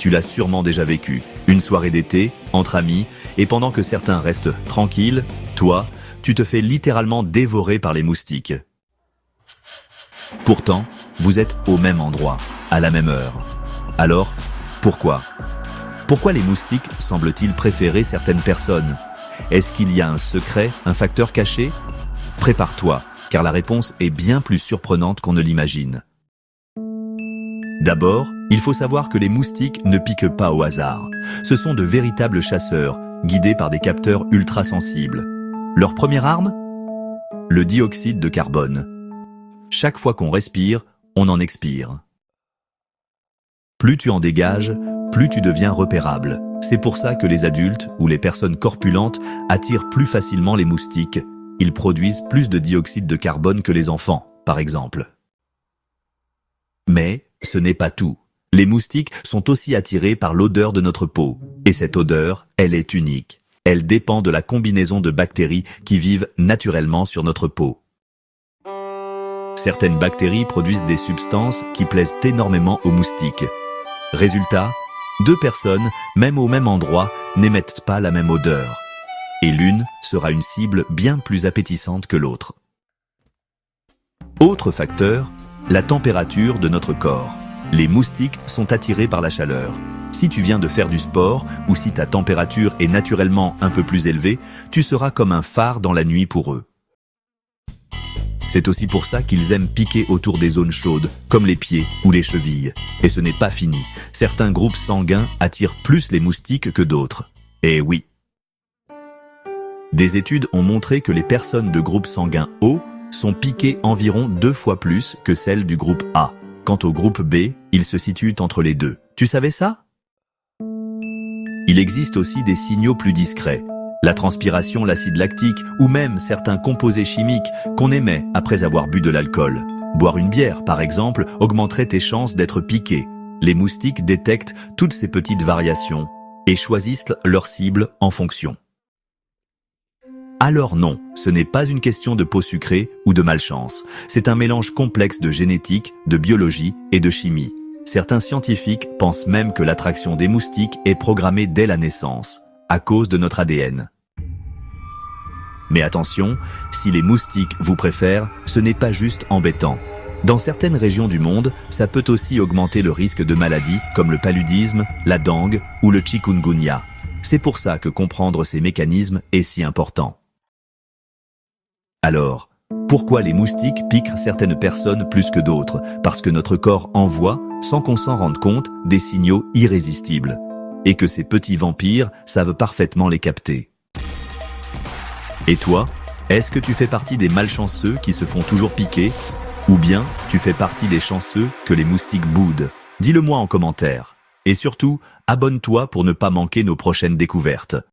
tu l'as sûrement déjà vécu. Une soirée d'été, entre amis, et pendant que certains restent tranquilles, toi, tu te fais littéralement dévorer par les moustiques. Pourtant, vous êtes au même endroit, à la même heure. Alors, pourquoi? Pourquoi les moustiques semblent-ils préférer certaines personnes? Est-ce qu'il y a un secret, un facteur caché? Prépare-toi, car la réponse est bien plus surprenante qu'on ne l'imagine. D'abord, il faut savoir que les moustiques ne piquent pas au hasard. Ce sont de véritables chasseurs, guidés par des capteurs ultrasensibles. Leur première arme? Le dioxyde de carbone. Chaque fois qu'on respire, on en expire. Plus tu en dégages, plus tu deviens repérable. C'est pour ça que les adultes ou les personnes corpulentes attirent plus facilement les moustiques. Ils produisent plus de dioxyde de carbone que les enfants, par exemple. Mais ce n'est pas tout. Les moustiques sont aussi attirés par l'odeur de notre peau. Et cette odeur, elle est unique. Elle dépend de la combinaison de bactéries qui vivent naturellement sur notre peau. Certaines bactéries produisent des substances qui plaisent énormément aux moustiques. Résultat, deux personnes, même au même endroit, n'émettent pas la même odeur. Et l'une sera une cible bien plus appétissante que l'autre. Autre facteur, la température de notre corps. Les moustiques sont attirés par la chaleur. Si tu viens de faire du sport ou si ta température est naturellement un peu plus élevée, tu seras comme un phare dans la nuit pour eux. C'est aussi pour ça qu'ils aiment piquer autour des zones chaudes, comme les pieds ou les chevilles. Et ce n'est pas fini. Certains groupes sanguins attirent plus les moustiques que d'autres. Et oui. Des études ont montré que les personnes de groupe sanguin O sont piquées environ 2 fois plus que celles du groupe A. Quant au groupe B, il se situe entre les deux. Tu savais ça? Il existe aussi des signaux plus discrets. La transpiration, l'acide lactique ou même certains composés chimiques qu'on émet après avoir bu de l'alcool. Boire une bière, par exemple, augmenterait tes chances d'être piqué. Les moustiques détectent toutes ces petites variations et choisissent leur cible en fonction. Alors non, ce n'est pas une question de peau sucrée ou de malchance. C'est un mélange complexe de génétique, de biologie et de chimie. Certains scientifiques pensent même que l'attraction des moustiques est programmée dès la naissance, à cause de notre ADN. Mais attention, si les moustiques vous préfèrent, ce n'est pas juste embêtant. Dans certaines régions du monde, ça peut aussi augmenter le risque de maladies comme le paludisme, la dengue ou le chikungunya. C'est pour ça que comprendre ces mécanismes est si important. Alors, pourquoi les moustiques piquent certaines personnes plus que d'autres? Parce que notre corps envoie, sans qu'on s'en rende compte, des signaux irrésistibles. Et que ces petits vampires savent parfaitement les capter. Et toi, est-ce que tu fais partie des malchanceux qui se font toujours piquer? Ou bien tu fais partie des chanceux que les moustiques boudent? Dis-le moi en commentaire. Et surtout, abonne-toi pour ne pas manquer nos prochaines découvertes.